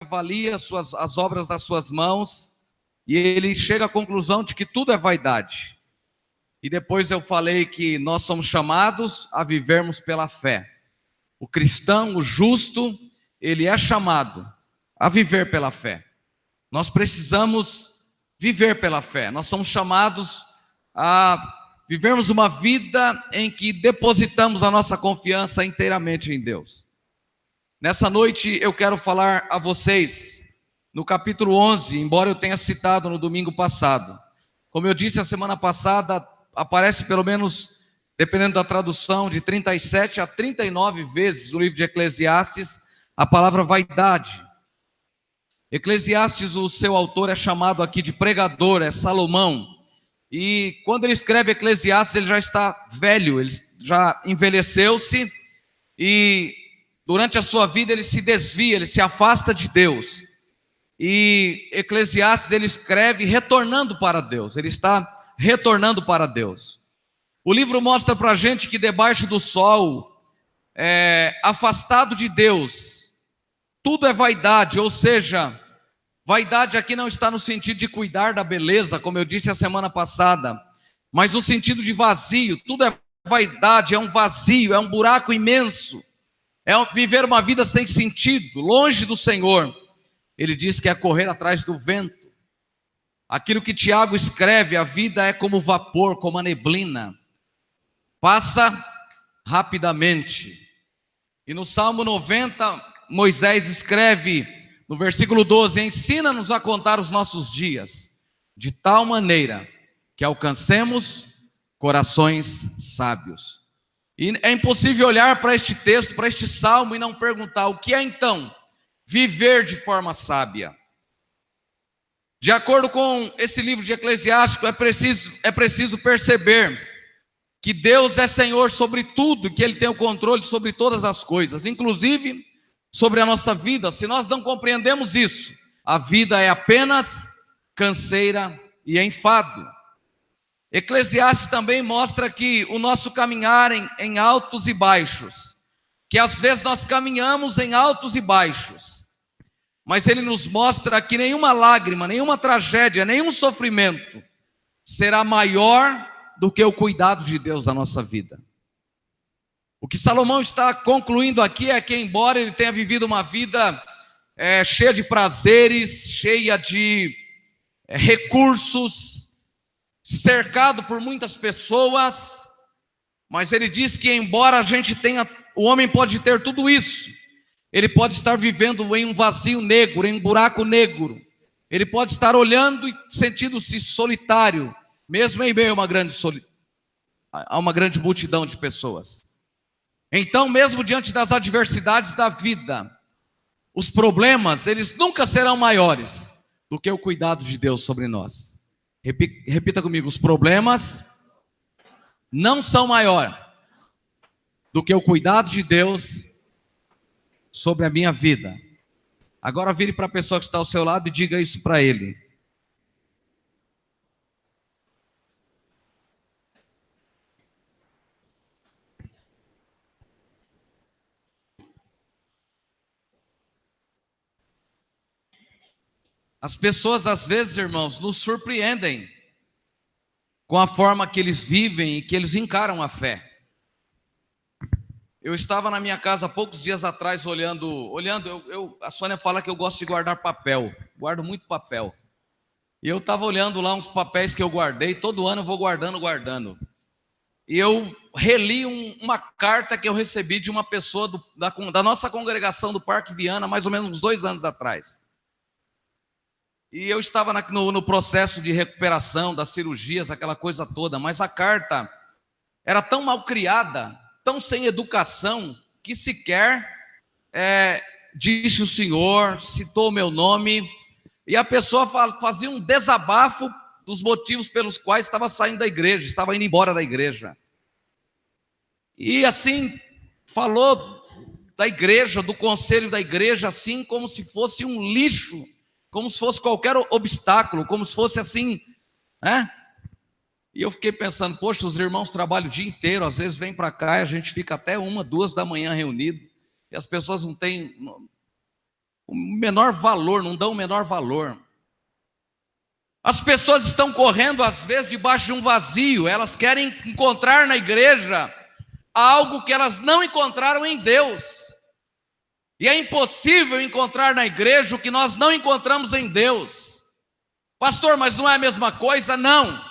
avalia as obras das suas mãos e ele chega à conclusão de que tudo é vaidade. E depois eu falei que nós somos chamados a vivermos pela fé. O cristão, o justo, ele é chamado a viver pela fé. Nós precisamos viver pela fé. Nós somos chamados a vivermos uma vida em que depositamos a nossa confiança inteiramente em Deus. Nessa noite eu quero falar a vocês no capítulo 11, embora eu tenha citado no domingo passado. Como eu disse a semana passada, aparece pelo menos, dependendo da tradução, de 37 a 39 vezes no livro de Eclesiastes, a palavra vaidade. Eclesiastes, o seu autor é chamado aqui de pregador, é Salomão. E quando ele escreve Eclesiastes, ele já está velho, ele já envelheceu-se e durante a sua vida ele se desvia, ele se afasta de Deus. E Eclesiastes ele escreve retornando para Deus, ele está retornando para Deus. O livro mostra para a gente que debaixo do sol, afastado de Deus, tudo é vaidade, ou seja, vaidade aqui não está no sentido de cuidar da beleza, como eu disse a semana passada, mas no sentido de vazio. Tudo é vaidade, é um vazio, é um buraco imenso, é viver uma vida sem sentido, longe do Senhor. Ele diz que é correr atrás do vento. Aquilo que Tiago escreve, a vida é como vapor, como a neblina, passa rapidamente. E no Salmo 90, Moisés escreve, no versículo 12, ensina-nos a contar os nossos dias, de tal maneira que alcancemos corações sábios. E é impossível olhar para este texto, para este salmo, e não perguntar o que é então viver de forma sábia. De acordo com esse livro de Eclesiastes, é preciso perceber que Deus é Senhor sobre tudo, que Ele tem o controle sobre todas as coisas, inclusive sobre a nossa vida. Se nós não compreendemos isso, a vida é apenas canseira e enfado. Eclesiastes também mostra que o nosso caminhar em altos e baixos, que às vezes nós caminhamos em altos e baixos, mas ele nos mostra que nenhuma lágrima, nenhuma tragédia, nenhum sofrimento será maior do que o cuidado de Deus na nossa vida. O que Salomão está concluindo aqui é que, embora ele tenha vivido uma vida cheia de prazeres, cheia de recursos, cercado por muitas pessoas, mas ele diz que embora a gente tenha, o homem pode ter tudo isso, ele pode estar vivendo em um vazio negro, em um buraco negro, ele pode estar olhando e sentindo-se solitário, mesmo em meio a uma grande multidão de pessoas. Então, mesmo diante das adversidades da vida, os problemas, eles nunca serão maiores do que o cuidado de Deus sobre nós. Repita comigo, os problemas não são maiores do que o cuidado de Deus sobre a minha vida. Agora vire para a pessoa que está ao seu lado e diga isso para ele. As pessoas, às vezes, irmãos, nos surpreendem com a forma que eles vivem e que eles encaram a fé. Eu estava na minha casa há poucos dias atrás olhando, a Sônia fala que eu gosto de guardar papel, guardo muito papel. E eu estava olhando lá uns papéis que eu guardei, todo ano eu vou guardando. E eu reli uma carta que eu recebi de uma pessoa da nossa congregação do Parque Viana, mais ou menos uns 2 anos atrás. E eu estava no processo de recuperação das cirurgias, aquela coisa toda, mas a carta era tão mal criada, tão sem educação, que sequer disse o Senhor, citou o meu nome, e a pessoa fazia um desabafo dos motivos pelos quais estava saindo da igreja, estava indo embora da igreja. E assim, falou da igreja, do conselho da igreja, assim como se fosse um lixo, como se fosse qualquer obstáculo, como se fosse assim, né? E eu fiquei pensando, poxa, os irmãos trabalham o dia inteiro, às vezes vêm para cá e a gente fica até 1, 2 da manhã reunido, e as pessoas não têm... o menor valor, não dão o menor valor. As pessoas estão correndo, às vezes, debaixo de um vazio. Elas querem encontrar na igreja algo que elas não encontraram em Deus. E é impossível encontrar na igreja o que nós não encontramos em Deus. Pastor, mas não é a mesma coisa? Não.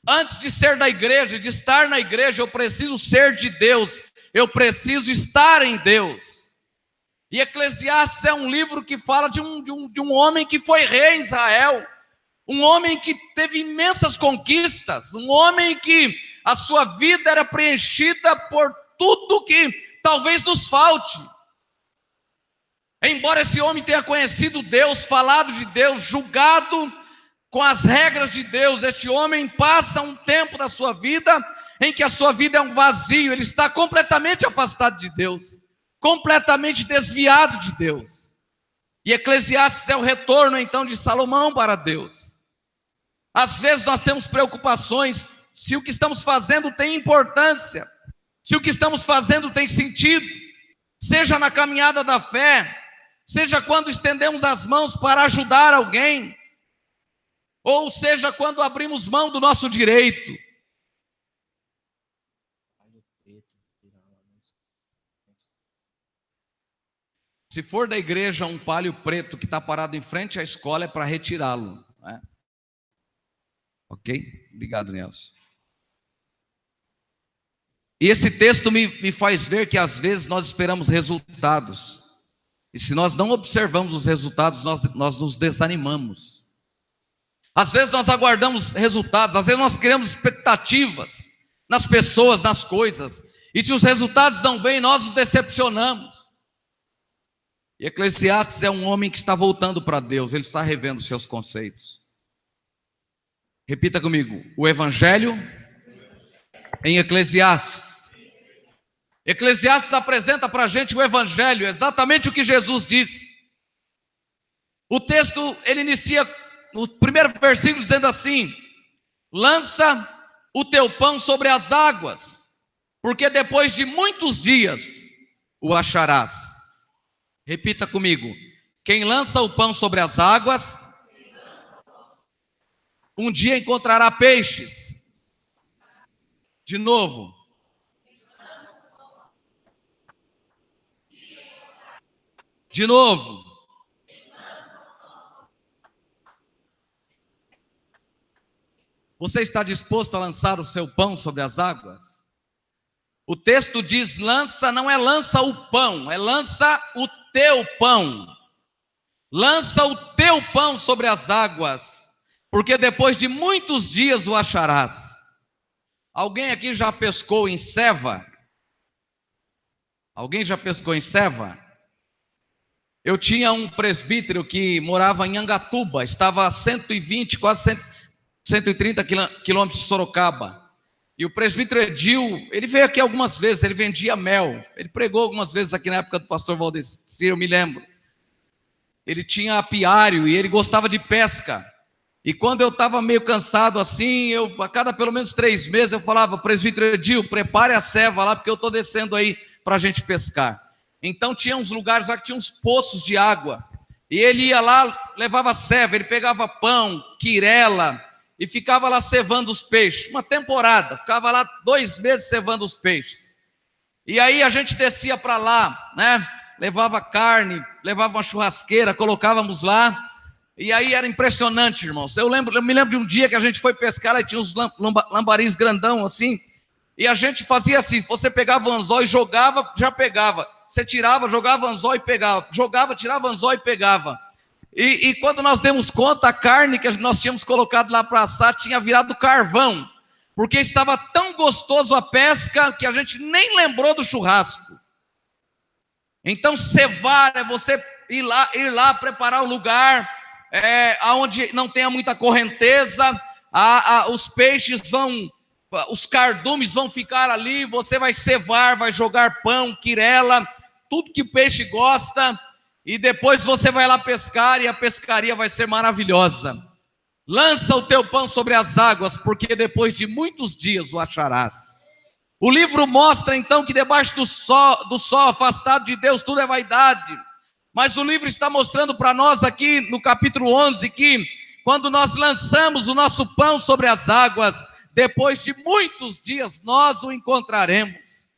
Antes de ser da igreja, de estar na igreja, eu preciso ser de Deus. Eu preciso estar em Deus. E Eclesiastes é um livro que fala de um homem que foi rei em Israel. Um homem que teve imensas conquistas, um homem que a sua vida era preenchida por tudo que talvez nos falte. Embora esse homem tenha conhecido Deus, falado de Deus, julgado com as regras de Deus, este homem passa um tempo da sua vida em que a sua vida é um vazio, ele está completamente afastado de Deus, completamente desviado de Deus. E Eclesiastes é o retorno então de Salomão para Deus. Às vezes nós temos preocupações se o que estamos fazendo tem importância, se o que estamos fazendo tem sentido, seja na caminhada da fé, seja quando estendemos as mãos para ajudar alguém, ou seja quando abrimos mão do nosso direito. Se for da igreja um palio preto que está parado em frente à escola, é para retirá-lo, né? Ok? Obrigado, Nelson. E esse texto me faz ver que às vezes nós esperamos resultados. E se nós não observamos os resultados, nós nos desanimamos. Às vezes nós aguardamos resultados, às vezes nós criamos expectativas nas pessoas, nas coisas. E se os resultados não vêm, nós nos decepcionamos. E Eclesiastes é um homem que está voltando para Deus, ele está revendo seus conceitos. Repita comigo, o Evangelho em Eclesiastes. Eclesiastes apresenta para a gente o Evangelho, exatamente o que Jesus disse. O texto, ele inicia no primeiro versículo dizendo assim: lança o teu pão sobre as águas, porque depois de muitos dias o acharás. Repita comigo, quem lança o pão sobre as águas, um dia encontrará peixes. De novo. De novo. Você está disposto a lançar o seu pão sobre as águas? O texto diz lança, não é lança o pão, é lança o teu pão. Lança o teu pão sobre as águas, porque depois de muitos dias o acharás. Alguém aqui já pescou em ceva? Alguém já pescou em ceva? Eu tinha um presbítero que morava em Angatuba, estava a 120, quase 130 quilômetros de Sorocaba. E o presbítero Edil, ele veio aqui algumas vezes, ele vendia mel. Ele pregou algumas vezes aqui na época do pastor Valdecir, eu me lembro. Ele tinha apiário e ele gostava de pesca. E quando eu estava meio cansado assim, a cada pelo menos 3 meses eu falava, presbítero Edil, prepare a ceva lá, porque eu estou descendo aí para a gente pescar. Então tinha uns lugares lá que tinha uns poços de água. E ele ia lá, levava ceva, ele pegava pão, quirela, e ficava lá cevando os peixes. Uma temporada, ficava lá 2 meses cevando os peixes. E aí a gente descia para lá, né? Levava carne, levava uma churrasqueira, colocávamos lá. E aí era impressionante, irmãos. Eu me lembro de um dia que a gente foi pescar, lá tinha uns lambaris grandão assim, e a gente fazia assim, você pegava o anzol e jogava, já pegava. Você tirava, jogava anzol e pegava. Jogava, tirava anzol e pegava. E quando nós demos conta, a carne que nós tínhamos colocado lá para assar tinha virado carvão, porque estava tão gostoso a pesca que a gente nem lembrou do churrasco. Então cevar é você ir lá preparar o lugar, aonde não tenha muita correnteza, os peixes os cardumes vão ficar ali, você vai cevar, vai jogar pão, quirela, tudo que o peixe gosta, e depois você vai lá pescar e a pescaria vai ser maravilhosa. Lança o teu pão sobre as águas, porque depois de muitos dias o acharás. O livro mostra então que debaixo do sol afastado de Deus, tudo é vaidade. Mas o livro está mostrando para nós aqui no capítulo 11 que quando nós lançamos o nosso pão sobre as águas, depois de muitos dias nós o encontraremos.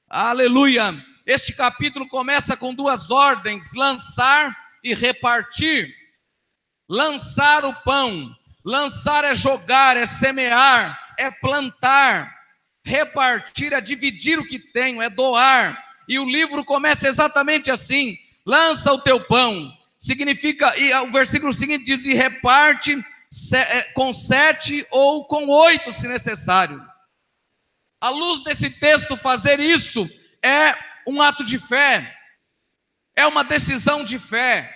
Aleluia! Este capítulo começa com duas ordens: lançar e repartir. Lançar o pão, lançar é jogar, é semear, é plantar. Repartir é dividir o que tenho, é doar. E o livro começa exatamente assim: lança o teu pão. Significa, e o versículo seguinte diz: e reparte com 7 ou com 8, se necessário. À luz desse texto, fazer isso é um ato de fé, é uma decisão de fé.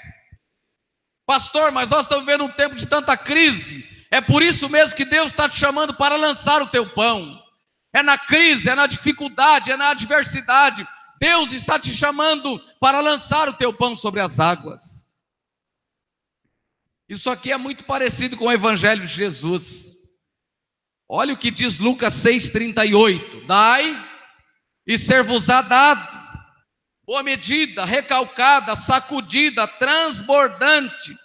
Pastor, mas nós estamos vivendo um tempo de tanta crise. É por isso mesmo que Deus está te chamando para lançar o teu pão. É na crise, é na dificuldade, é na adversidade. Deus está te chamando para lançar o teu pão sobre as águas. Isso aqui é muito parecido com o Evangelho de Jesus. Olha o que diz Lucas 6,38. Dai e ser-vos-á dado. Boa medida, recalcada, sacudida, transbordante,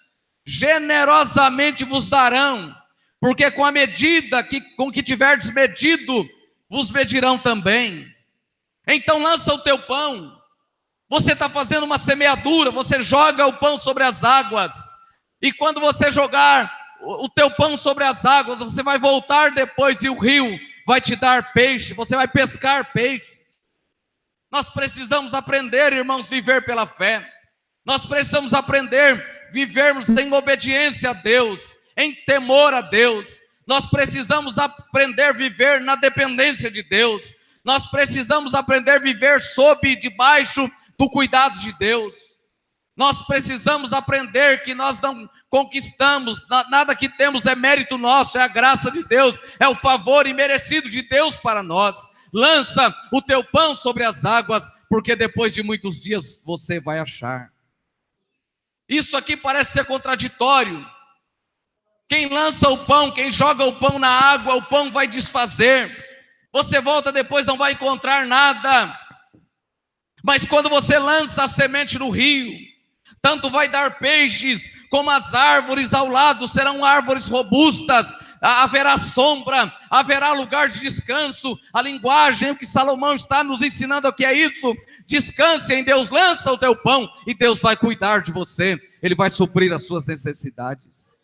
generosamente vos darão, porque com a medida com que tiverdes medido, vos medirão também. Então lança o teu pão. Você está fazendo uma semeadura, você joga o pão sobre as águas, e quando você jogar o teu pão sobre as águas, você vai voltar depois e o rio vai te dar peixe, você vai pescar peixe. Nós precisamos aprender, irmãos, viver pela fé. Nós precisamos aprender a vivermos em obediência a Deus, em temor a Deus. Nós precisamos aprender a viver na dependência de Deus. Nós precisamos aprender a viver sob e debaixo do cuidado de Deus. Nós precisamos aprender que nós não conquistamos, nada que temos é mérito nosso, é a graça de Deus, é o favor imerecido de Deus para nós. Lança o teu pão sobre as águas, porque depois de muitos dias você vai achar. Isso aqui parece ser contraditório. Quem lança o pão, quem joga o pão na água, o pão vai desfazer. Você volta depois, não vai encontrar nada. Mas quando você lança a semente no rio, tanto vai dar peixes, como as árvores ao lado serão árvores robustas. Haverá sombra, haverá lugar de descanso. A linguagem, o que Salomão está nos ensinando aqui é isso: descanse em Deus, lança o teu pão e Deus vai cuidar de você, Ele vai suprir as suas necessidades.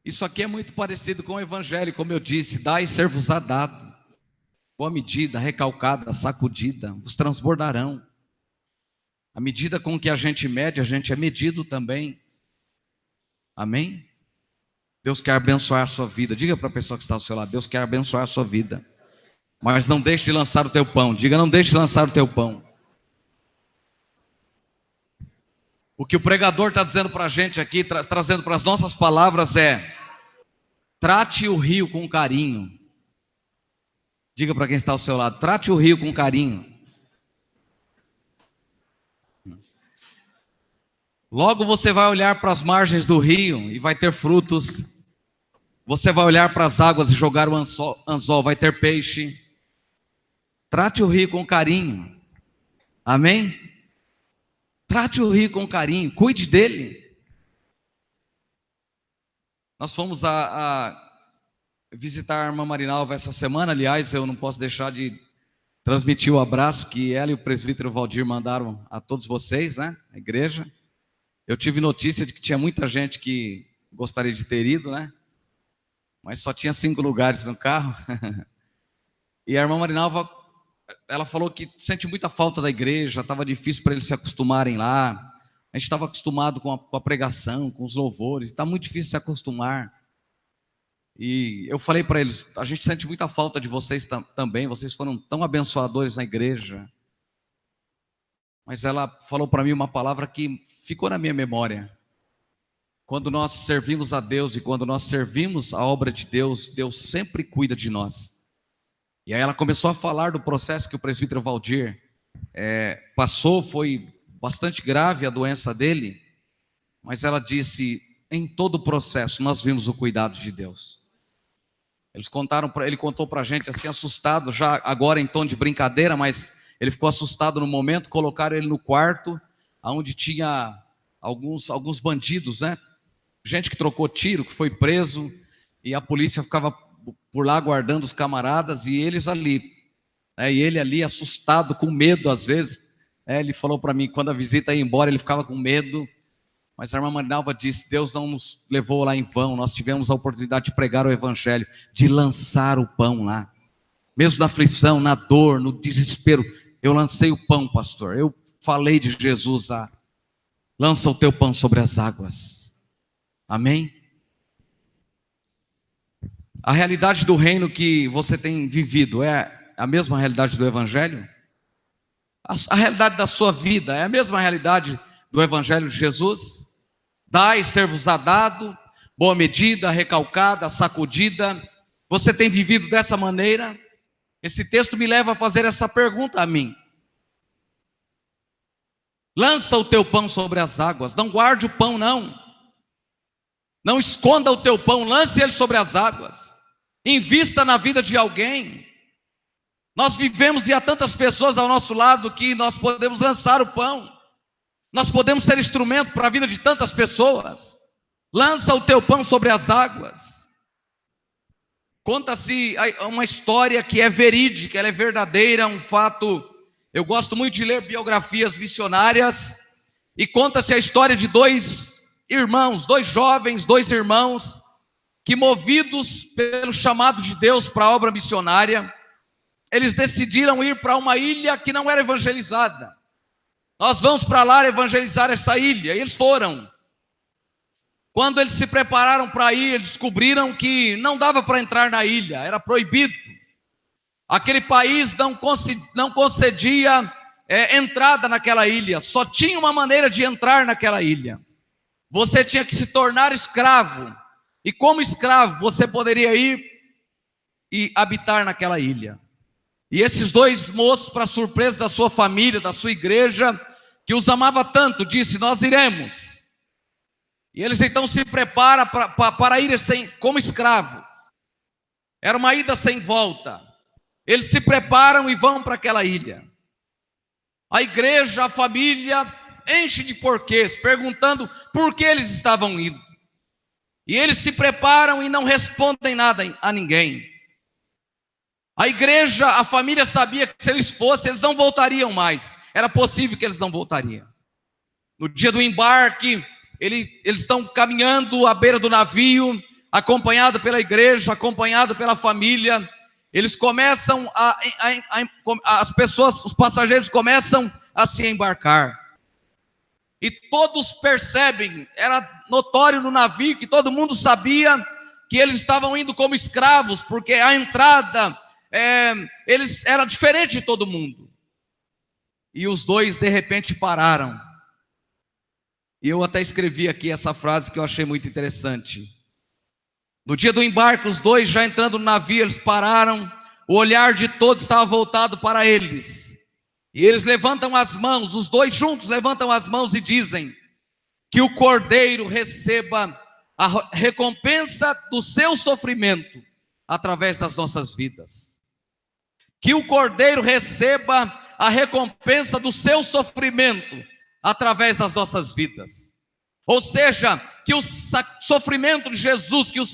Isso aqui é muito parecido com o Evangelho, como eu disse: dai e ser-vos-á dado, boa medida, recalcada, sacudida, vos transbordarão. A medida com que a gente mede, a gente é medido também. Amém? Deus quer abençoar a sua vida. Diga para a pessoa que está ao seu lado: Deus quer abençoar a sua vida. Mas não deixe de lançar o teu pão. Diga: não deixe de lançar o teu pão. O que o pregador está dizendo para a gente aqui, trazendo para as nossas palavras é: trate o rio com carinho. Diga para quem está ao seu lado: trate o rio com carinho. Logo você vai olhar para as margens do rio e vai ter frutos. Você vai olhar para as águas e jogar o anzol, vai ter peixe. Trate o rio com carinho. Amém? Trate o rio com carinho, cuide dele. Nós fomos a visitar a irmã Marinalva essa semana. Aliás, eu não posso deixar de transmitir o abraço que ela e o presbítero Valdir mandaram a todos vocês, né? A igreja. Eu tive notícia de que tinha muita gente que gostaria de ter ido, né? Mas só tinha 5 lugares no carro. E a irmã Marinalva, ela falou que sente muita falta da igreja, estava difícil para eles se acostumarem lá. A gente estava acostumado com a pregação, com os louvores, está muito difícil se acostumar. E eu falei para eles: a gente sente muita falta de vocês também, vocês foram tão abençoadores na igreja. Mas ela falou para mim uma palavra que ficou na minha memória. Quando nós servimos a Deus e quando nós servimos a obra de Deus, Deus sempre cuida de nós. E aí ela começou a falar do processo que o presbítero Valdir passou. Foi bastante grave a doença dele, mas ela disse: em todo o processo nós vimos o cuidado de Deus. Ele contou para a gente assim, assustado, já agora em tom de brincadeira, mas Ele ficou assustado no momento, colocaram ele no quarto, onde tinha alguns bandidos, né? Gente que trocou tiro, que foi preso, e a polícia ficava por lá guardando os camaradas, e eles ali, e ele ali assustado, com medo às vezes. Ele falou para mim, quando a visita ia embora, ele ficava com medo, mas a irmã Marinalva disse, Deus não nos levou lá em vão, nós tivemos a oportunidade de pregar o evangelho, de lançar o pão lá, mesmo na aflição, na dor, no desespero. Eu lancei o pão, pastor, eu falei de Jesus, lança o teu pão sobre as águas, amém? A realidade do reino que você tem vivido é a mesma realidade do evangelho? A realidade da sua vida é a mesma realidade do evangelho de Jesus? Dai, ser-vos-á dado, boa medida, recalcada, sacudida. Você tem vivido dessa maneira? Esse texto me leva a fazer essa pergunta a mim. Lança o teu pão sobre as águas, não guarde o pão não. Não esconda o teu pão, lance ele sobre as águas. Invista na vida de alguém. Nós vivemos e há tantas pessoas ao nosso lado que nós podemos lançar o pão. Nós podemos ser instrumento para a vida de tantas pessoas. Lança o teu pão sobre as águas. Conta-se uma história que é verídica, ela é verdadeira, um fato. Eu gosto muito de ler biografias missionárias. E conta-se a história de dois irmãos, dois irmãos, que movidos pelo chamado de Deus para a obra missionária, eles decidiram ir para uma ilha que não era evangelizada. Nós vamos para lá evangelizar essa ilha. E eles foram. Quando eles se prepararam para ir, eles descobriram que não dava para entrar na ilha, era proibido. Aquele país não concedia entrada naquela ilha, só tinha uma maneira de entrar naquela ilha. Você tinha que se tornar escravo, e como escravo você poderia ir e habitar naquela ilha. E esses dois moços, para surpresa da sua família, da sua igreja, que os amava tanto, disse, nós iremos. E eles então se preparam para ir como escravo. Era uma ida sem volta. Eles se preparam e vão para aquela ilha. A igreja, a família, enche de porquês, perguntando por que eles estavam indo. E eles se preparam e não respondem nada a ninguém. A igreja, a família sabia que se eles fossem, eles não voltariam mais. Era possível que eles não voltariam. No dia do embarque, eles estão caminhando à beira do navio, acompanhado pela igreja, acompanhado pela família. Eles começam as pessoas, os passageiros começam a se embarcar. E todos percebem, era notório no navio que todo mundo sabia que eles estavam indo como escravos, porque a entrada eles era diferente de todo mundo. E os dois de repente pararam. E eu até escrevi aqui essa frase que eu achei muito interessante. No dia do embarque, os dois já entrando no navio, eles pararam. O olhar de todos estava voltado para eles. E eles levantam as mãos, os dois juntos levantam as mãos e dizem: que o Cordeiro receba a recompensa do seu sofrimento através das nossas vidas. Que o Cordeiro receba a recompensa do seu sofrimento através das nossas vidas. Ou seja, que o sofrimento de Jesus, que o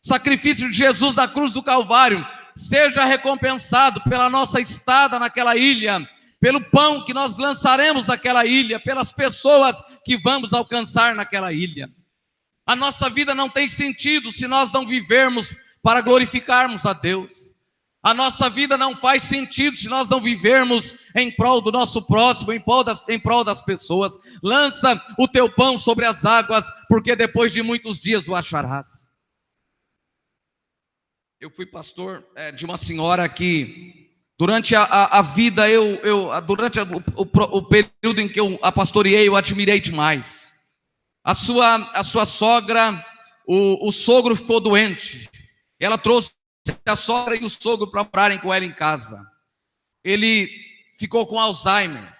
sacrifício de Jesus na cruz do Calvário seja recompensado pela nossa estada naquela ilha, pelo pão que nós lançaremos naquela ilha, pelas pessoas que vamos alcançar naquela ilha. A nossa vida não tem sentido se nós não vivermos para glorificarmos a Deus. A nossa vida não faz sentido se nós não vivermos em prol do nosso próximo, em prol das pessoas. Lança o teu pão sobre as águas, porque depois de muitos dias o acharás. Eu fui pastor de uma senhora que, durante a vida, durante o período em que eu a pastoreei, eu admirei demais. A sua sogra, o sogro ficou doente. Ela trouxe a sogra e o sogro para morarem com ela em casa. Ele ficou com Alzheimer.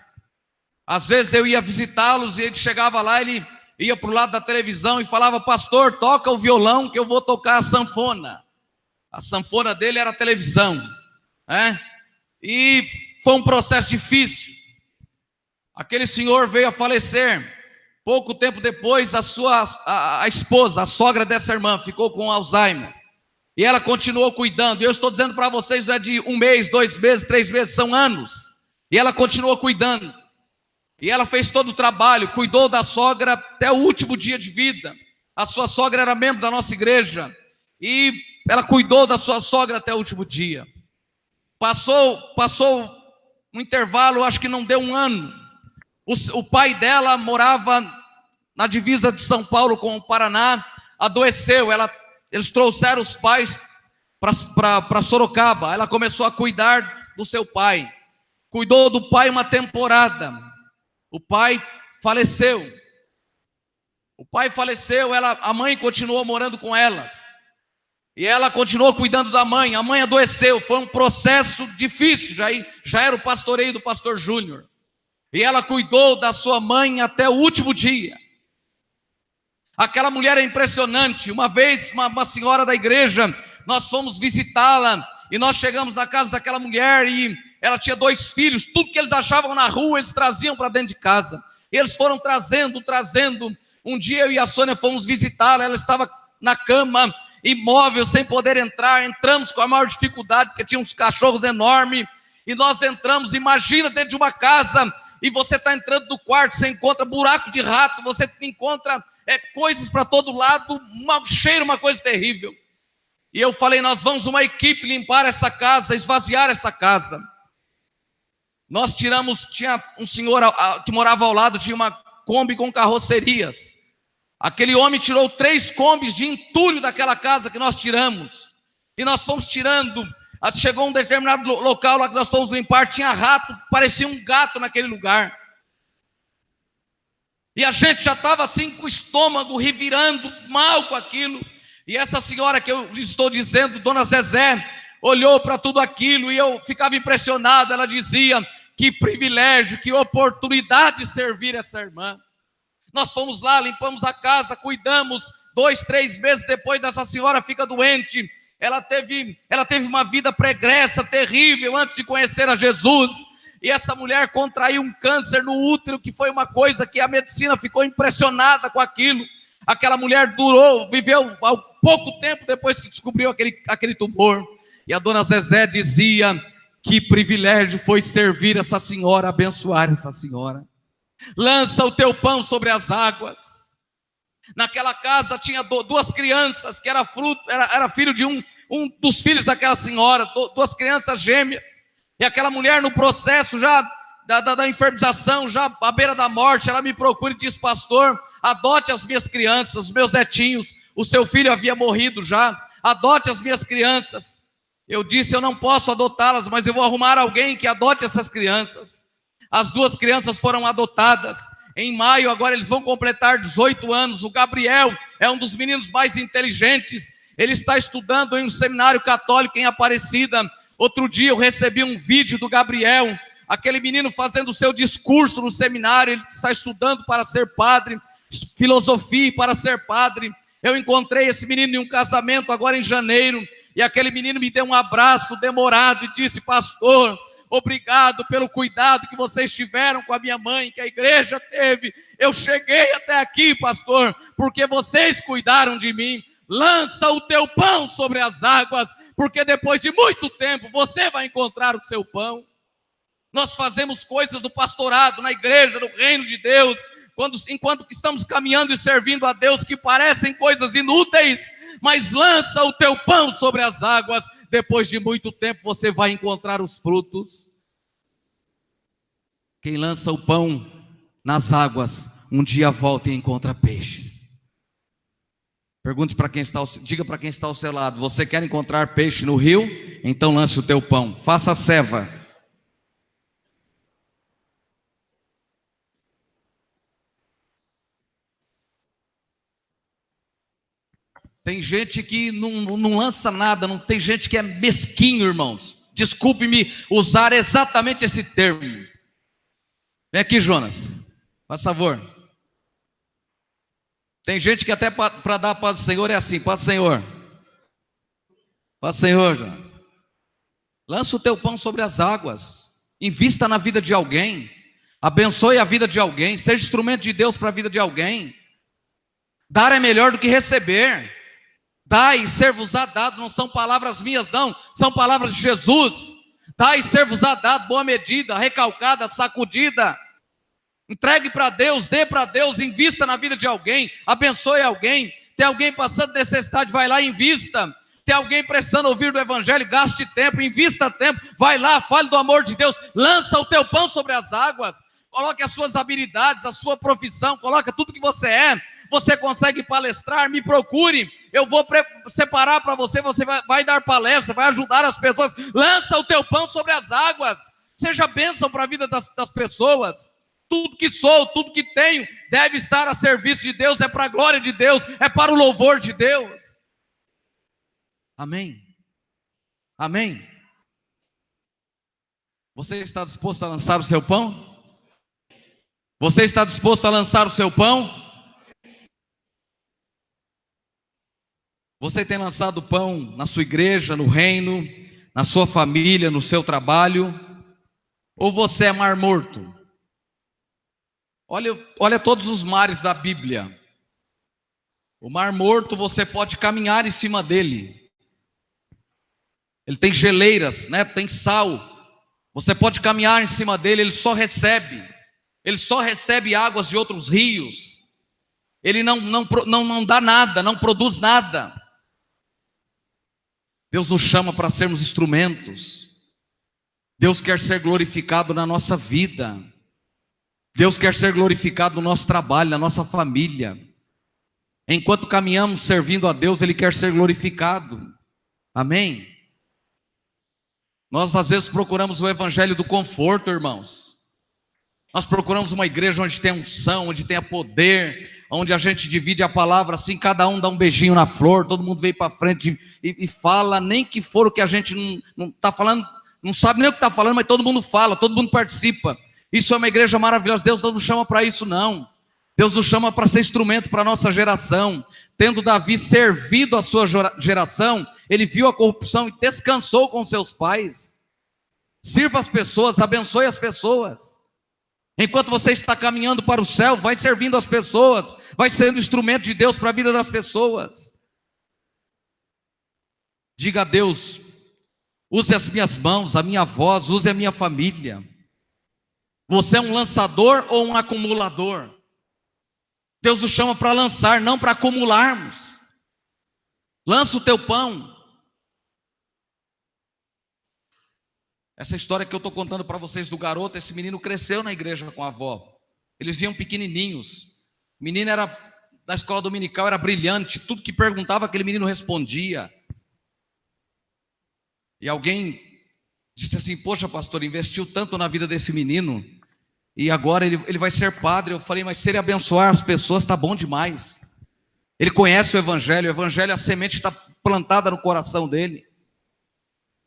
Às vezes eu ia visitá-los e ele chegava lá, ele ia para o lado da televisão e falava: pastor, toca o violão que eu vou tocar a sanfona. A sanfona dele era a televisão, E foi um processo difícil. Aquele senhor veio a falecer. Pouco tempo depois, a esposa, a sogra dessa irmã, ficou com Alzheimer. E ela continuou cuidando. E eu estou dizendo para vocês, não é de 1 mês, 2 meses, 3 meses, são anos. E ela continuou cuidando. E ela fez todo o trabalho, cuidou da sogra até o último dia de vida. A sua sogra era membro da nossa igreja. E ela cuidou da sua sogra até o último dia. Passou um intervalo, acho que não deu um ano. O pai dela morava na divisa de São Paulo com o Paraná, adoeceu. Eles trouxeram os pais para Sorocaba. Ela começou a cuidar do seu pai. Cuidou do pai uma temporada. O pai faleceu. A mãe continuou morando com elas. E ela continuou cuidando da mãe. A mãe adoeceu. Foi um processo difícil. Já era o pastoreio do pastor Júnior. E ela cuidou da sua mãe até o último dia. Aquela mulher é impressionante. Uma vez, uma senhora da igreja, nós fomos visitá-la. E nós chegamos na casa daquela mulher e ela tinha 2 filhos. Tudo que eles achavam na rua, eles traziam para dentro de casa. E eles foram trazendo. Um dia eu e a Sônia fomos visitá-la. Ela estava na cama, imóvel, sem poder entrar. Entramos com a maior dificuldade, porque tinha uns cachorros enormes. E nós entramos, imagina, dentro de uma casa, e você está entrando no quarto, você encontra buraco de rato, você encontra coisas para todo lado, um cheiro, uma coisa terrível. E eu falei, nós vamos uma equipe limpar essa casa, esvaziar essa casa. Nós tiramos, tinha um senhor que morava ao lado, tinha uma Kombi com carrocerias. Aquele homem tirou 3 Kombis de entulho daquela casa que nós tiramos. E nós fomos tirando. Chegou um determinado local lá que nós fomos limpar, tinha rato, parecia um gato naquele lugar. E a gente já estava assim com o estômago revirando mal com aquilo. E essa senhora que eu lhe estou dizendo, Dona Zezé, olhou para tudo aquilo e eu ficava impressionado. Ela dizia, que privilégio, que oportunidade de servir essa irmã. Nós fomos lá, limpamos a casa, cuidamos. 2, 3 meses depois essa senhora fica doente. Ela teve uma vida pregressa, terrível, antes de conhecer a Jesus. E essa mulher contraiu um câncer no útero, que foi uma coisa que a medicina ficou impressionada com aquilo. Aquela mulher viveu há pouco tempo depois que descobriu aquele tumor. E a Dona Zezé dizia, que privilégio foi servir essa senhora, abençoar essa senhora. Lança o teu pão sobre as águas. Naquela casa tinha 2 crianças, que era filho de um dos filhos daquela senhora, 2 crianças gêmeas. E aquela mulher, no processo já da enfermização, já à beira da morte, ela me procura e diz, pastor, adote as minhas crianças, os meus netinhos. O seu filho havia morrido já, adote as minhas crianças. Eu disse, eu não posso adotá-las, mas eu vou arrumar alguém que adote essas crianças. As 2 crianças foram adotadas. Em maio, agora eles vão completar 18 anos. O Gabriel é um dos meninos mais inteligentes. Ele está estudando em um seminário católico em Aparecida. Outro dia eu recebi um vídeo do Gabriel, aquele menino fazendo o seu discurso no seminário. Ele está estudando para ser padre, filosofia para ser padre. Eu encontrei esse menino em um casamento agora em janeiro. E aquele menino me deu um abraço demorado e disse, pastor, obrigado pelo cuidado que vocês tiveram com a minha mãe, que a igreja teve. Eu cheguei até aqui, pastor, porque vocês cuidaram de mim. Lança o teu pão sobre as águas, porque depois de muito tempo você vai encontrar o seu pão. Nós fazemos coisas do pastorado, na igreja, no reino de Deus, enquanto estamos caminhando e servindo a Deus, que parecem coisas inúteis, mas lança o teu pão sobre as águas, depois de muito tempo você vai encontrar os frutos. Quem lança o pão nas águas, um dia volta e encontra peixes. Pergunte para quem está, diga para quem está ao seu lado, você quer encontrar peixe no rio? Então lance o teu pão, faça a ceva. Tem gente que não lança nada, tem gente que é mesquinho, irmãos. Desculpe-me usar exatamente esse termo. Vem aqui, Jonas, faz favor. Tem gente que até para dar a paz do Senhor é assim, paz do Senhor. Paz do Senhor, Jonas. Lança o teu pão sobre as águas. Invista na vida de alguém. Abençoe a vida de alguém. Seja instrumento de Deus para a vida de alguém. Dar é melhor do que receber. Dai e ser-vos-á dado. Não são palavras minhas, não. São palavras de Jesus. Dai e ser-vos-á dado. Boa medida, recalcada, sacudida. Entregue para Deus, dê para Deus, invista na vida de alguém. Abençoe alguém. Tem alguém passando necessidade, vai lá e invista. Tem alguém precisando ouvir do evangelho, gaste tempo, invista tempo. Vai lá, fale do amor de Deus. Lança o teu pão sobre as águas. Coloque as suas habilidades, a sua profissão. Coloque tudo que você é. Você consegue palestrar, me procure. Eu vou separar para você. Você vai dar palestra, vai ajudar as pessoas. Lança o teu pão sobre as águas. Seja bênção para a vida das pessoas. Tudo que sou, tudo que tenho, deve estar a serviço de Deus. É para a glória de Deus, é para o louvor de Deus. Amém? Amém? Você está disposto a lançar o seu pão? Você está disposto a lançar o seu pão? Você tem lançado pão na sua igreja, no reino, na sua família, no seu trabalho? Ou você é mar morto? Olha todos os mares da Bíblia. O mar morto, você pode caminhar em cima dele. Ele tem geleiras, né? Tem sal. Você pode caminhar em cima dele, ele só recebe. Ele só recebe águas de outros rios. Ele não dá nada, não produz nada. Deus nos chama para sermos instrumentos. Deus quer ser glorificado na nossa vida. Deus quer ser glorificado no nosso trabalho, na nossa família. Enquanto caminhamos servindo a Deus, Ele quer ser glorificado. Amém? Nós às vezes procuramos o evangelho do conforto, irmãos. Nós procuramos uma igreja onde tem unção, onde tenha poder, onde a gente divide a palavra assim, cada um dá um beijinho na flor, todo mundo vem para frente e fala, nem que for o que a gente não está falando, não sabe nem o que está falando, mas todo mundo fala, todo mundo participa. Isso é uma igreja maravilhosa. Deus não nos chama para isso, não. Deus nos chama para ser instrumento para a nossa geração. Tendo Davi servido a sua geração, ele viu a corrupção e descansou com seus pais. Sirva as pessoas, abençoe as pessoas. Enquanto você está caminhando para o céu, vai servindo as pessoas, vai sendo instrumento de Deus para a vida das pessoas. Diga a Deus: use as minhas mãos, a minha voz, use a minha família. Você é um lançador ou um acumulador? Deus nos chama para lançar, não para acumularmos. Lança o teu pão. Essa história que eu estou contando para vocês do garoto, esse menino cresceu na igreja com a avó. Eles iam pequenininhos. O menino era da escola dominical, era brilhante. Tudo que perguntava, aquele menino respondia. E alguém disse assim: poxa, pastor, investiu tanto na vida desse menino e agora ele vai ser padre. Eu falei: mas se ele abençoar as pessoas, está bom demais. Ele conhece o evangelho, a semente está plantada no coração dele.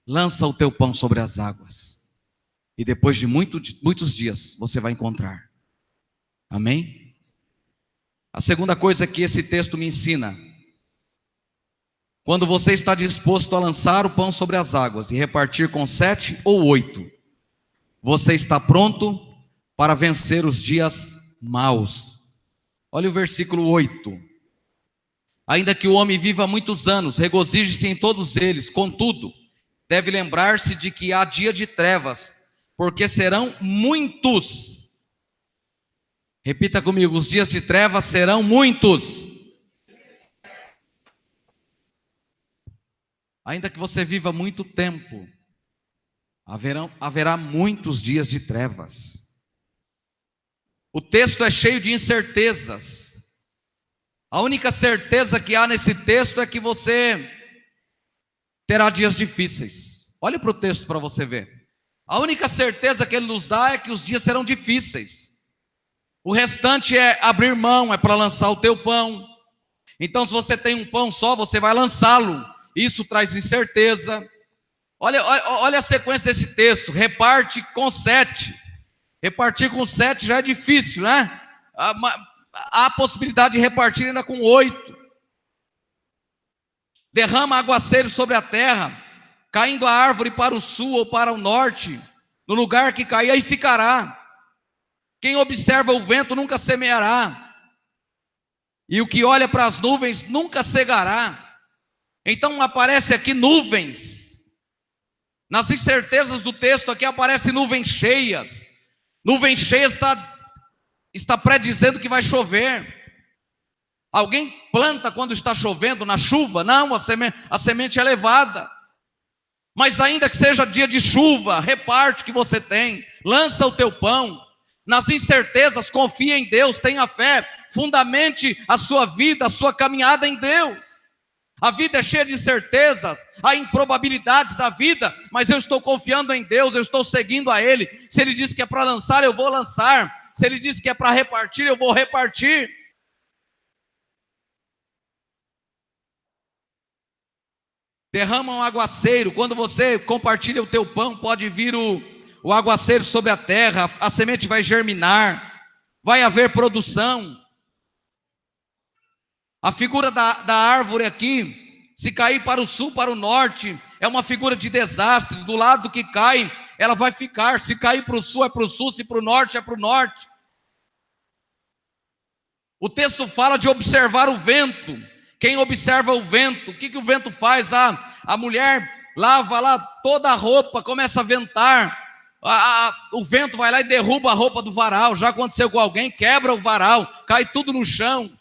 Lança o teu pão sobre as águas, e depois de muitos dias você vai encontrar. Amém? A segunda coisa que esse texto me ensina: quando você está disposto a lançar o pão sobre as águas e repartir com 7 ou 8, você está pronto para vencer os dias maus. Olha o versículo 8. Ainda que o homem viva muitos anos, regozije-se em todos eles, contudo, deve lembrar-se de que há dia de trevas, porque serão muitos. Repita comigo: os dias de trevas serão muitos. Ainda que você viva muito tempo, haverá muitos dias de trevas. O texto é cheio de incertezas. A única certeza que há nesse texto é que você terá dias difíceis. Olhe para o texto para você ver. A única certeza que ele nos dá é que os dias serão difíceis. O restante é abrir mão, é para lançar o teu pão. Então, se você tem um pão só, você vai lançá-lo. Isso traz incerteza. Olha a sequência desse texto: reparte com 7. Repartir com 7 já é difícil, né? Há a possibilidade de repartir ainda com 8. Derrama aguaceiro sobre a terra, caindo a árvore para o sul ou para o norte, no lugar que cair, aí ficará. Quem observa o vento nunca semeará, e o que olha para as nuvens nunca cegará. Então aparece aqui nuvens. Nas incertezas do texto aqui aparecem nuvens cheias. Nuvens cheias está predizendo que vai chover. Alguém planta quando está chovendo, na chuva? Não, a semente é levada. Mas ainda que seja dia de chuva, reparte o que você tem, lança o teu pão. Nas incertezas, confia em Deus, tenha fé, fundamente a sua vida, a sua caminhada em Deus. A vida é cheia de incertezas, há improbabilidades da vida, mas eu estou confiando em Deus, eu estou seguindo a Ele. Se Ele diz que é para lançar, eu vou lançar. Se Ele diz que é para repartir, eu vou repartir. Derrama um aguaceiro. Quando você compartilha o teu pão, pode vir o aguaceiro sobre a terra, a semente vai germinar, vai haver produção. A figura da árvore aqui, se cair para o sul, para o norte, é uma figura de desastre. Do lado que cai, ela vai ficar. Se cair para o sul, é para o sul. Se para o norte, é para o norte. O texto fala de observar o vento. Quem observa o vento, o que o vento faz? A mulher lava lá toda a roupa, começa a ventar. O vento vai lá e derruba a roupa do varal. Já aconteceu com alguém, quebra o varal, cai tudo no chão.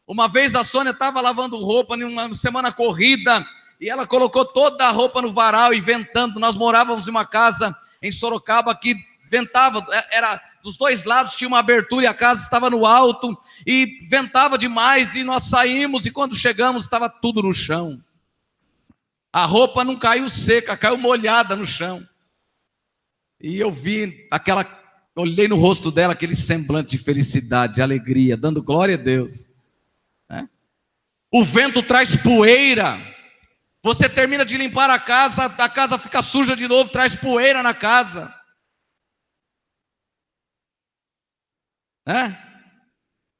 Uma vez a Sônia estava lavando roupa em uma semana corrida, e ela colocou toda a roupa no varal e ventando. Nós morávamos em uma casa em Sorocaba que ventava, era dos dois lados, tinha uma abertura e a casa estava no alto, e ventava demais, e nós saímos, e quando chegamos estava tudo no chão. A roupa não caiu seca, caiu molhada no chão. E eu vi olhei no rosto dela aquele semblante de felicidade, de alegria, dando glória a Deus. O vento traz poeira. Você termina de limpar a casa fica suja de novo, traz poeira na casa.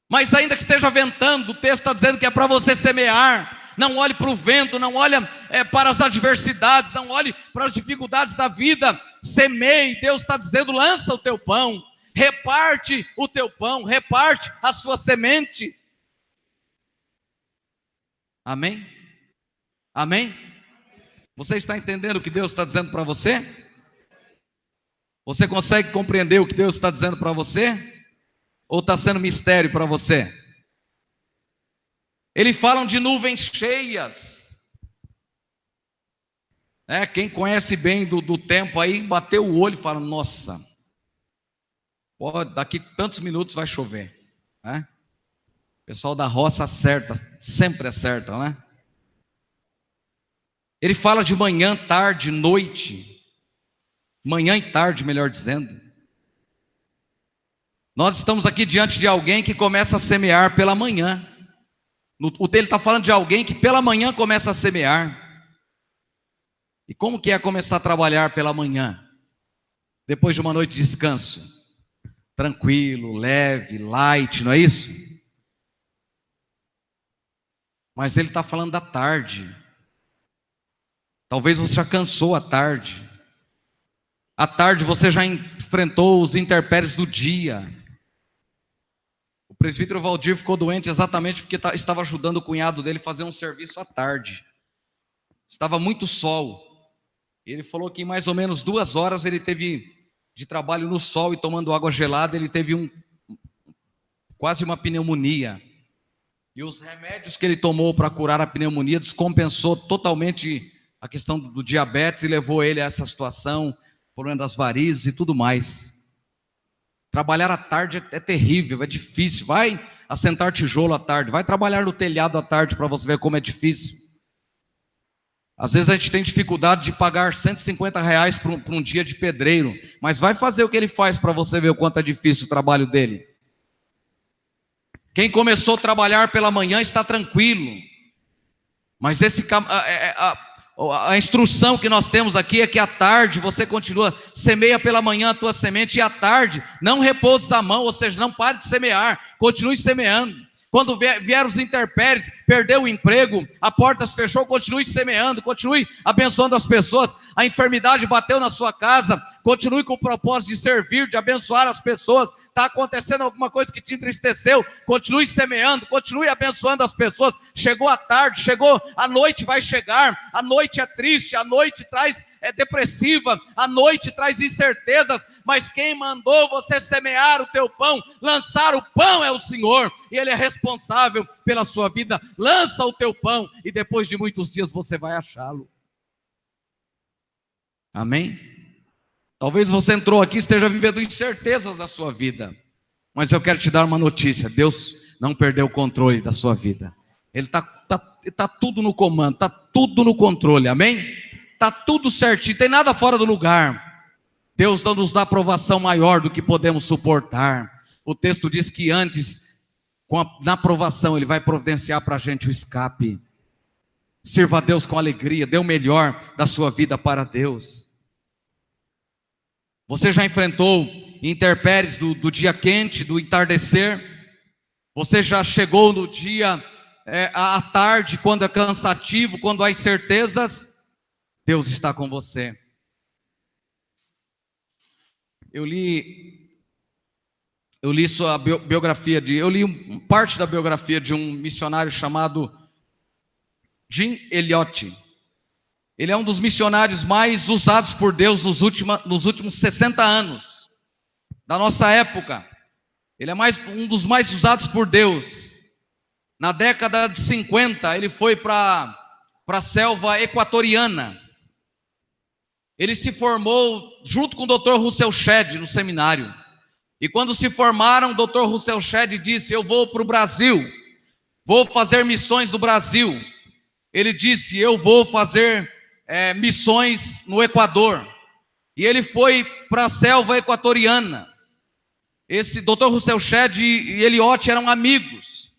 Mas ainda que esteja ventando, o texto está dizendo que é para você semear. Não olhe para o vento, não olhe para as adversidades, não olhe para as dificuldades da vida. Semeie. Deus está dizendo: lança o teu pão, reparte o teu pão, reparte a sua semente. Amém? Amém? Você está entendendo o que Deus está dizendo para você? Você consegue compreender o que Deus está dizendo para você? Ou está sendo mistério para você? Eles falam de nuvens cheias. Quem conhece bem do tempo aí, bateu o olho e fala: nossa, daqui tantos minutos vai chover. O pessoal da roça acerta, sempre acerta, né? Ele fala de manhã, tarde, noite. Manhã e tarde, melhor dizendo. Nós estamos aqui diante de alguém que começa a semear pela manhã. O dele está falando de alguém que pela manhã começa a semear. E como que é começar a trabalhar pela manhã? Depois de uma noite de descanso. Tranquilo, leve, light, não é isso? Mas ele está falando da tarde. Talvez você já cansou a tarde. À tarde você já enfrentou os intempéries do dia. O presbítero Valdir ficou doente exatamente porque estava ajudando o cunhado dele a fazer um serviço à tarde. Estava muito sol. Ele falou que em mais ou menos 2 horas ele teve de trabalho no sol e tomando água gelada, ele teve quase uma pneumonia. E os remédios que ele tomou para curar a pneumonia descompensou totalmente a questão do diabetes e levou ele a essa situação, problema das varizes e tudo mais. Trabalhar à tarde é terrível, é difícil. Vai assentar tijolo à tarde, vai trabalhar no telhado à tarde para você ver como é difícil. Às vezes a gente tem dificuldade de pagar R$150 para um dia de pedreiro, mas vai fazer o que ele faz para você ver o quanto é difícil o trabalho dele. Quem começou a trabalhar pela manhã está tranquilo, mas a instrução que nós temos aqui é que à tarde você continua, semeia pela manhã a tua semente, e à tarde não repouses a mão, ou seja, não pare de semear, continue semeando. Quando vier os intempéries, perdeu o emprego, a porta se fechou, continue semeando, continue abençoando as pessoas. A enfermidade bateu na sua casa, continue com o propósito de servir, de abençoar as pessoas. Está acontecendo alguma coisa que te entristeceu, continue semeando, continue abençoando as pessoas. Chegou a tarde, chegou a noite, vai chegar. A noite é triste, a noite é depressiva, a noite traz incertezas, mas quem mandou você semear o teu pão, lançar o pão é o Senhor, e Ele é responsável pela sua vida. Lança o teu pão, e depois de muitos dias você vai achá-lo. Amém? Talvez você entrou aqui e esteja vivendo incertezas da sua vida, mas eu quero te dar uma notícia: Deus não perdeu o controle da sua vida. Ele está tudo no comando, está tudo no controle, amém? Está tudo certinho, tem nada fora do lugar. Deus não nos dá provação maior do que podemos suportar. O texto diz que antes, na provação, Ele vai providenciar para a gente o escape. Sirva a Deus com alegria, dê o melhor da sua vida para Deus. Você já enfrentou intempéries do dia quente, do entardecer? Você já chegou no dia à tarde, quando é cansativo, quando há incertezas? Deus está com você. Eu li sua biografia eu li parte da biografia de um missionário chamado Jim Elliot. Ele é um dos missionários mais usados por Deus nos últimos 60 anos da nossa época. Ele é um dos mais usados por Deus. Na década de 50, ele foi para a selva equatoriana. Ele se formou junto com o Dr. Russell Shedd no seminário. E quando se formaram, o Dr. Russell Shedd disse: eu vou para o Brasil, vou fazer missões no Brasil. Ele disse: eu vou fazer missões no Equador. E ele foi para a selva equatoriana. Esse Dr. Russell Shedd e Elliot eram amigos.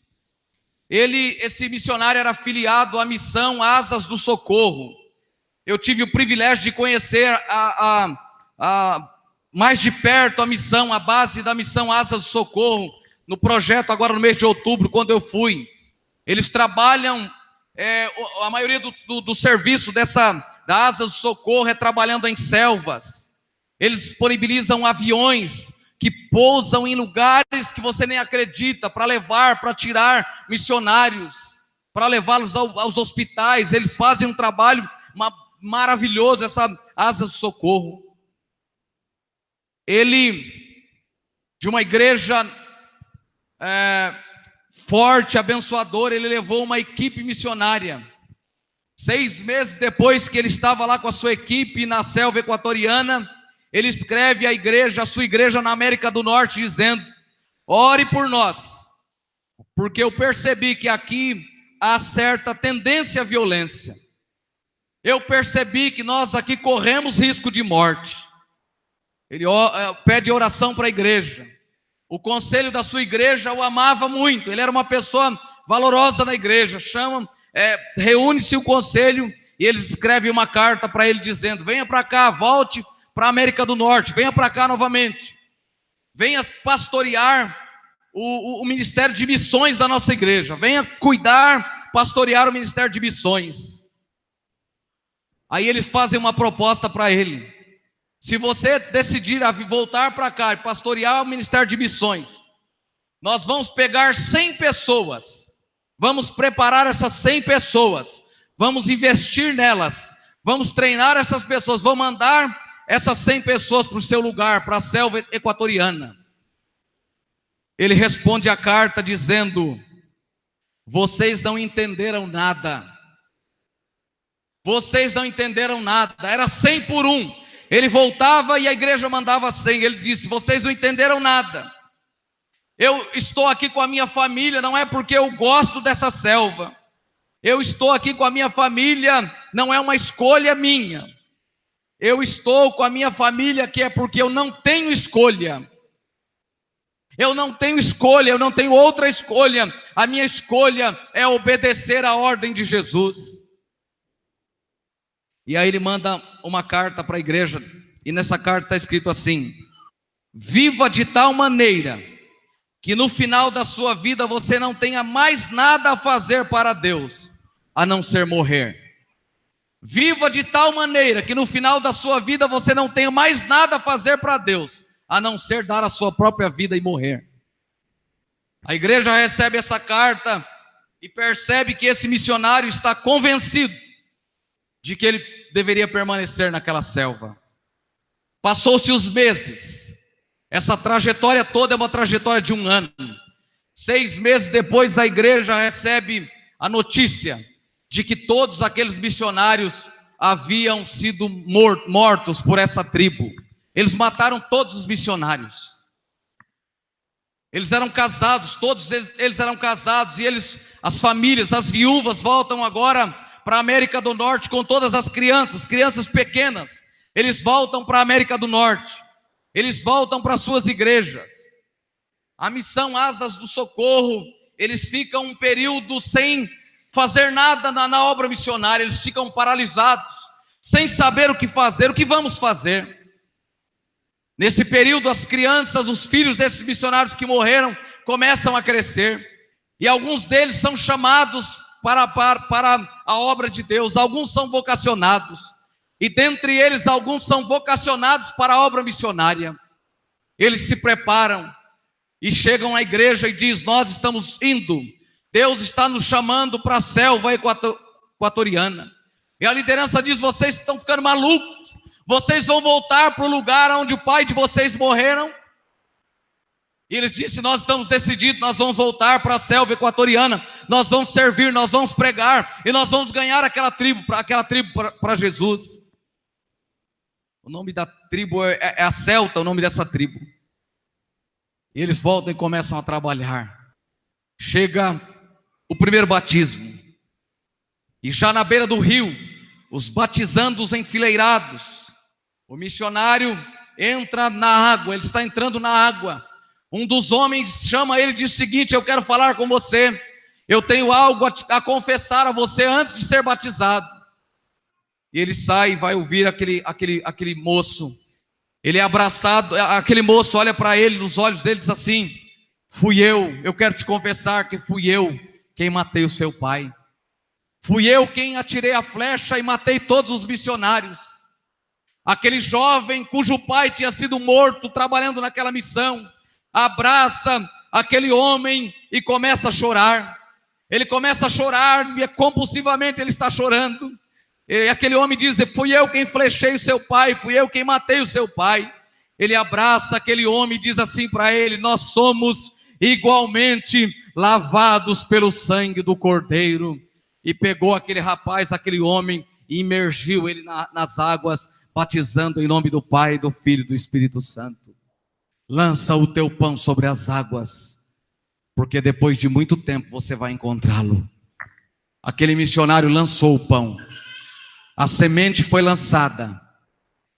Esse missionário era afiliado à missão Asas do Socorro. Eu tive o privilégio de conhecer mais de perto a base da missão Asas do Socorro, no projeto agora no mês de outubro, quando eu fui. Eles trabalham, a maioria do serviço da Asas do Socorro é trabalhando em selvas. Eles disponibilizam aviões que pousam em lugares que você nem acredita, para tirar missionários, para levá-los aos hospitais. Eles fazem um trabalho maravilhoso, essa Asas do Socorro. Ele, de uma igreja forte, abençoadora, ele levou uma equipe missionária. 6 meses depois que ele estava lá com a sua equipe na selva equatoriana, ele escreve a sua igreja na América do Norte, dizendo: ore por nós, porque eu percebi que aqui há certa tendência à violência. Eu percebi que nós aqui corremos risco de morte. Ele pede oração para a igreja. O conselho da sua igreja o amava muito. Ele era uma pessoa valorosa na igreja. Reúne-se o conselho e eles escrevem uma carta para ele dizendo: venha para cá, volte para a América do Norte, venha para cá novamente. Venha pastorear o ministério de missões da nossa igreja. Venha pastorear o ministério de missões. Aí eles fazem uma proposta para ele: se você decidir voltar para cá e pastorear o ministério de missões, nós vamos pegar 100 pessoas, vamos preparar essas 100 pessoas, vamos investir nelas, vamos treinar essas pessoas, vamos mandar essas 100 pessoas para o seu lugar, para a selva equatoriana. Ele responde a carta dizendo: vocês não entenderam nada. Vocês não entenderam nada. Era 100 por 1. Ele voltava e a igreja mandava 100. Ele disse: vocês não entenderam nada. Eu estou aqui com a minha família, não é porque eu gosto dessa selva. Eu estou aqui com a minha família, não é uma escolha minha. Eu estou com a minha família que é porque eu não tenho escolha. Eu não tenho escolha, eu não tenho outra escolha. A minha escolha é obedecer à ordem de Jesus. E aí ele manda uma carta para a igreja, e nessa carta está escrito assim: viva de tal maneira que no final da sua vida você não tenha mais nada a fazer para Deus, a não ser morrer. Viva de tal maneira que no final da sua vida você não tenha mais nada a fazer para Deus, a não ser dar a sua própria vida e morrer. A igreja recebe essa carta e percebe que esse missionário está convencido de que ele deveria permanecer naquela selva. Passou-se os meses. Essa trajetória toda é uma trajetória de 1 ano. 6 meses depois, a igreja recebe a notícia de que todos aqueles missionários haviam sido mortos por essa tribo. Eles mataram todos os missionários. Eles eram casados, todos eles eram casados, e as famílias, as viúvas voltam agora para a América do Norte com todas as crianças pequenas. Eles voltam para a América do Norte. Eles voltam para suas igrejas. A missão Asas do Socorro, eles ficam um período sem fazer nada na obra missionária. Eles ficam paralisados, sem saber o que fazer, o que vamos fazer. Nesse período, as crianças, os filhos desses missionários que morreram, começam a crescer. E alguns deles são chamados para a obra de Deus. Alguns são vocacionados. E dentre eles, alguns são vocacionados para a obra missionária. Eles se preparam e chegam à igreja e dizem: nós estamos indo, Deus está nos chamando para a selva equatoriana. E a liderança diz: vocês estão ficando malucos, vocês vão voltar para o lugar onde o pai de vocês morreram? E eles disseram: nós estamos decididos, nós vamos voltar para a selva equatoriana, nós vamos servir, nós vamos pregar, e nós vamos ganhar aquela tribo para Jesus. O nome da tribo é a Celta, o nome dessa tribo. E eles voltam e começam a trabalhar. Chega o primeiro batismo. E já na beira do rio, os batizandos enfileirados. O missionário entra na água, ele está entrando na água. Um dos homens chama ele e diz o seguinte: eu quero falar com você. Eu tenho algo a confessar a você antes de ser batizado. E ele sai e vai ouvir aquele moço. Ele é abraçado, aquele moço olha para ele, nos olhos dele diz assim: eu quero te confessar que fui eu quem matei o seu pai. Fui eu quem atirei a flecha e matei todos os missionários. Aquele jovem cujo pai tinha sido morto trabalhando naquela missão, abraça aquele homem e começa a chorar. Ele começa a chorar, e compulsivamente ele está chorando. E aquele homem diz: fui eu quem flechei o seu pai, fui eu quem matei o seu pai. Ele abraça aquele homem e diz assim para ele: nós somos igualmente lavados pelo sangue do Cordeiro. E pegou aquele rapaz, aquele homem, e imergiu ele nas águas, batizando em nome do Pai, do Filho e do Espírito Santo. Lança o teu pão sobre as águas, porque depois de muito tempo você vai encontrá-lo. Aquele missionário lançou o pão. A semente foi lançada.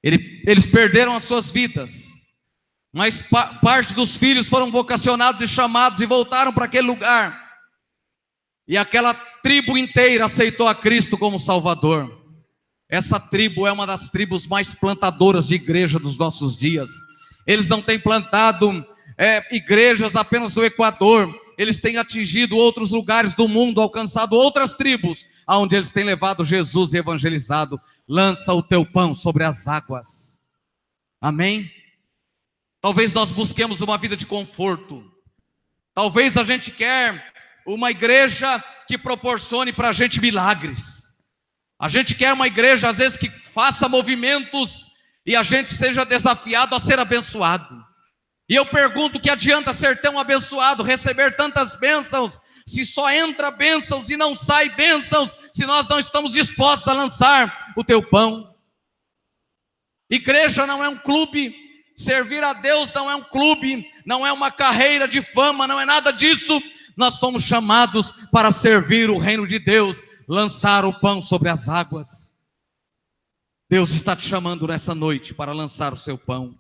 Eles perderam as suas vidas, mas parte dos filhos foram vocacionados e chamados e voltaram para aquele lugar. E aquela tribo inteira aceitou a Cristo como Salvador. Essa tribo é uma das tribos mais plantadoras de igreja dos nossos dias. Eles não têm plantado igrejas apenas no Equador. Eles têm atingido outros lugares do mundo, alcançado outras tribos, aonde eles têm levado Jesus e evangelizado. Lança o teu pão sobre as águas. Amém? Talvez nós busquemos uma vida de conforto. Talvez a gente quer uma igreja que proporcione para a gente milagres. A gente quer uma igreja, às vezes, que faça movimentos e a gente seja desafiado a ser abençoado. E eu pergunto: que adianta ser tão abençoado, receber tantas bênçãos, se só entra bênçãos e não sai bênçãos, se nós não estamos dispostos a lançar o teu pão? Igreja não é um clube, servir a Deus não é um clube, não é uma carreira de fama, não é nada disso. Nós somos chamados para servir o reino de Deus, lançar o pão sobre as águas. Deus está te chamando nessa noite para lançar o seu pão.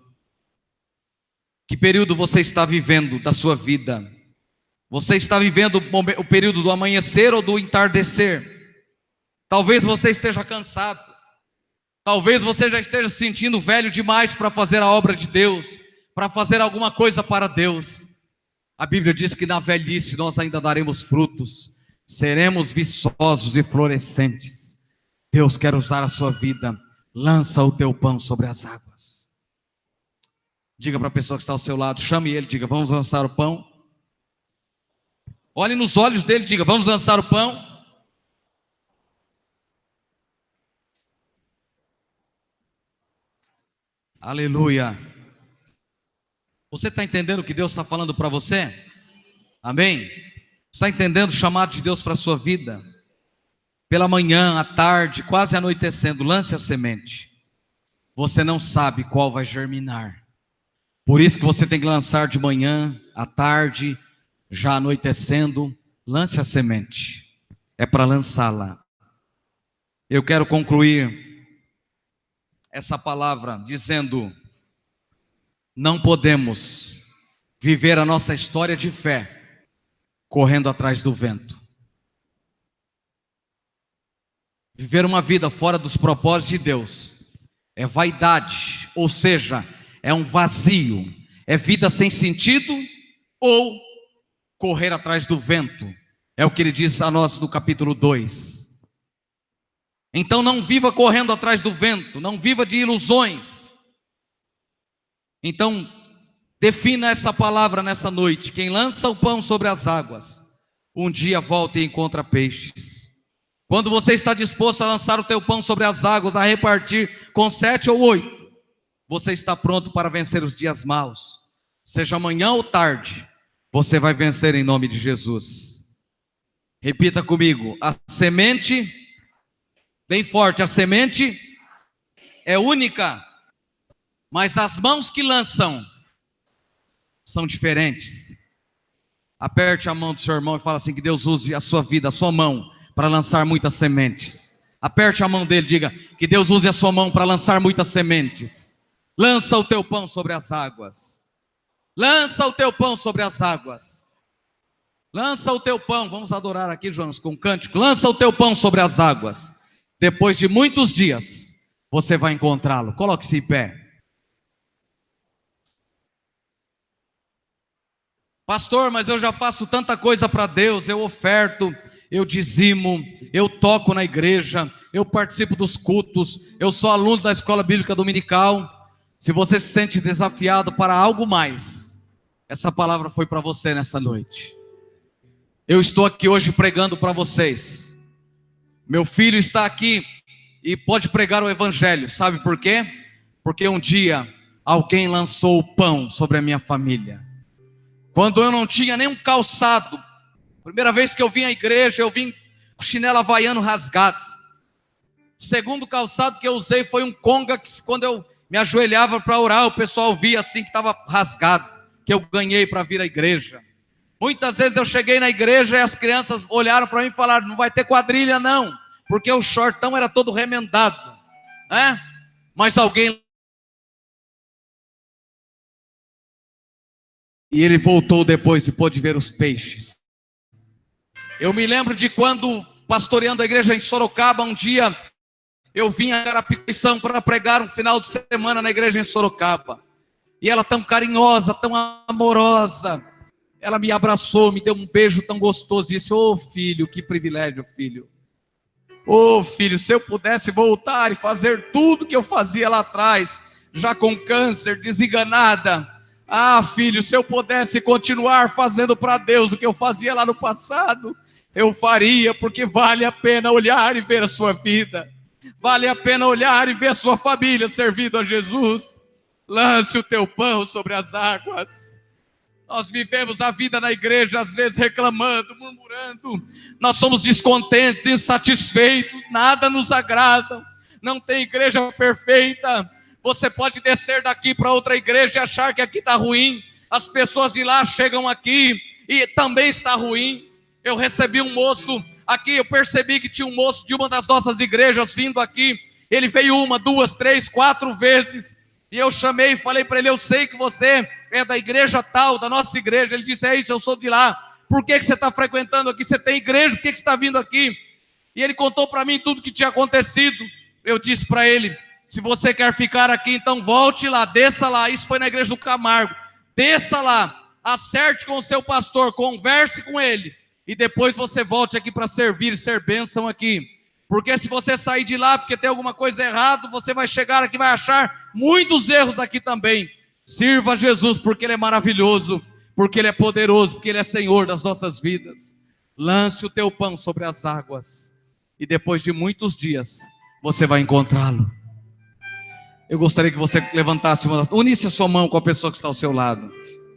Que período você está vivendo da sua vida? Você está vivendo o período do amanhecer ou do entardecer? Talvez você esteja cansado. Talvez você já esteja se sentindo velho demais para fazer a obra de Deus, para fazer alguma coisa para Deus. A Bíblia diz que na velhice nós ainda daremos frutos, seremos viçosos e florescentes. Deus quer usar a sua vida. Lança o teu pão sobre as águas. Diga para a pessoa que está ao seu lado, chame ele, diga, vamos lançar o pão. Olhe nos olhos dele, diga, vamos lançar o pão. Aleluia. Você está entendendo o que Deus está falando para você? Amém? Está entendendo o chamado de Deus para a sua vida? Pela manhã, à tarde, quase anoitecendo, lance a semente. Você não sabe qual vai germinar. Por isso que você tem que lançar de manhã, à tarde, já anoitecendo, lance a semente. É para lançá-la. Eu quero concluir essa palavra dizendo: não podemos viver a nossa história de fé correndo atrás do vento. Viver uma vida fora dos propósitos de Deus é vaidade, ou seja, é um vazio, é vida sem sentido ou correr atrás do vento. É o que ele diz a nós no capítulo 2. Então não viva correndo atrás do vento, não viva de ilusões. Então defina essa palavra nessa noite: quem lança o pão sobre as águas, um dia volta e encontra peixes. Quando você está disposto a lançar o teu pão sobre as águas, a repartir com 7 ou 8, você está pronto para vencer os dias maus. Seja amanhã ou tarde, você vai vencer em nome de Jesus. Repita comigo: a semente, bem forte, a semente é única, mas as mãos que lançam são diferentes. Aperte a mão do seu irmão e fala assim: que Deus use a sua vida, a sua mão, para lançar muitas sementes. Aperte a mão dele, diga: que Deus use a sua mão para lançar muitas sementes. Lança o teu pão sobre as águas. Lança o teu pão sobre as águas. Lança o teu pão. Vamos adorar aqui, Jonas, com um cântico. Lança o teu pão sobre as águas. Depois de muitos dias, você vai encontrá-lo. Coloque-se em pé. Pastor, mas eu já faço tanta coisa para Deus. Eu oferto, eu dizimo, eu toco na igreja, eu participo dos cultos, eu sou aluno da escola bíblica dominical. Se você se sente desafiado para algo mais, essa palavra foi para você nessa noite. Eu estou aqui hoje pregando para vocês. Meu filho está aqui e pode pregar o evangelho. Sabe por quê? Porque um dia alguém lançou o pão sobre a minha família. Quando eu não tinha nem um calçado, primeira vez que eu vim à igreja, eu vim com chinelo havaiano rasgado. O segundo calçado que eu usei foi um conga, que quando eu me ajoelhava para orar, o pessoal via assim que estava rasgado, que eu ganhei para vir à igreja. Muitas vezes eu cheguei na igreja e as crianças olharam para mim e falaram: não vai ter quadrilha não, porque o shortão era todo remendado, né? Mas alguém... E ele voltou depois e pôde ver os peixes. Eu me lembro de quando, pastoreando a igreja em Sorocaba, um dia eu vim a Carapicuição para pregar um final de semana na igreja em Sorocaba. E ela tão carinhosa, tão amorosa, ela me abraçou, me deu um beijo tão gostoso e disse: ô filho, que privilégio, filho. Ô filho, se eu pudesse voltar e fazer tudo que eu fazia lá atrás, já com câncer, desenganada. Ah, filho, se eu pudesse continuar fazendo para Deus o que eu fazia lá no passado, eu faria, porque vale a pena olhar e ver a sua vida. Vale a pena olhar e ver a sua família servindo a Jesus. Lance o teu pão sobre as águas. Nós vivemos a vida na igreja, às vezes reclamando, murmurando. Nós somos descontentes, insatisfeitos, nada nos agrada. Não tem igreja perfeita. Você pode descer daqui para outra igreja e achar que aqui está ruim. As pessoas de lá chegam aqui e também está ruim. Eu recebi um moço aqui, eu percebi que tinha um moço de uma das nossas igrejas vindo aqui. Ele veio 1, 2, 3, 4 vezes. E eu chamei e falei para ele: eu sei que você é da igreja tal, da nossa igreja. Ele disse: é isso, eu sou de lá. Por que você está frequentando aqui? Você tem igreja, por que você está vindo aqui? E ele contou para mim tudo que tinha acontecido. Eu disse para ele: se você quer ficar aqui, então volte lá, desça lá. Isso foi na igreja do Camargo. Desça lá, acerte com o seu pastor, converse com ele, e depois você volte aqui para servir e ser bênção aqui. Porque se você sair de lá porque tem alguma coisa errada, você vai chegar aqui e vai achar muitos erros aqui também. Sirva a Jesus porque Ele é maravilhoso, porque Ele é poderoso, porque Ele é Senhor das nossas vidas. Lance o teu pão sobre as águas e depois de muitos dias você vai encontrá-lo. Eu gostaria que você levantasse unisse a sua mão com a pessoa que está ao seu lado.